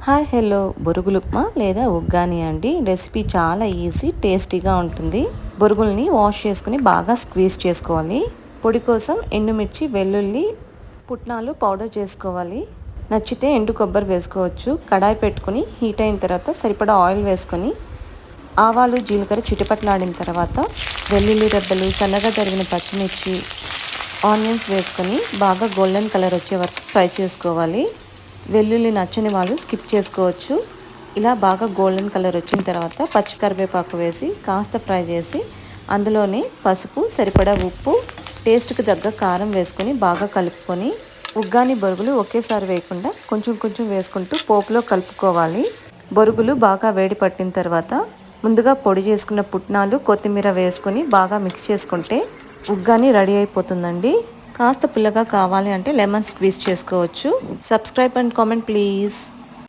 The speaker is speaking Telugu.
హాయ్ హలో బొరుగులు ఉప్మా లేదా ఉగ్గాని అండి. రెసిపీ చాలా ఈజీ, టేస్టీగా ఉంటుంది. బొరుగుల్ని వాష్ చేసుకుని బాగా స్క్వీజ్ చేసుకోవాలి. పొడి కోసం ఎండుమిర్చి, వెల్లుల్లి, పుట్నాలు పౌడర్ చేసుకోవాలి. నచ్చితే ఎండు కొబ్బరి వేసుకోవచ్చు. కడాయి పెట్టుకుని హీట్ అయిన తర్వాత సరిపడా ఆయిల్ వేసుకొని ఆవాలు, జీలకర్ర చిటపట్లాడిన తర్వాత వెల్లుల్లి రెబ్బలు, సన్నగా తరిగిన పచ్చిమిర్చి, ఆనియన్స్ వేసుకొని బాగా గోల్డెన్ కలర్ వచ్చే వరకు ఫ్రై చేసుకోవాలి. వెల్లుల్లి నచ్చని వాళ్ళు స్కిప్ చేసుకోవచ్చు. ఇలా బాగా గోల్డెన్ కలర్ వచ్చిన తర్వాత పచ్చి కరివేపాకు వేసి కాస్త ఫ్రై చేసి అందులోనే పసుపు, సరిపడా ఉప్పు, టేస్ట్కి తగ్గ కారం వేసుకొని బాగా కలుపుకొని ఉగ్గాని బొరుగులు ఒకేసారి వేయకుండా కొంచెం కొంచెం వేసుకుంటూ పోపులో కలుపుకోవాలి. బొరుగులు బాగా వేడి పట్టిన తర్వాత ముందుగా పొడి చేసుకున్న పుట్నాలు, కొత్తిమీర వేసుకొని బాగా మిక్స్ చేసుకుంటే ఉగ్గాని రెడీ అయిపోతుందండి. కాస్త పుల్లగా కావాలి అంటే లెమన్ స్క్వీజ్ చేసుకోవచ్చు. Subscribe and comment please.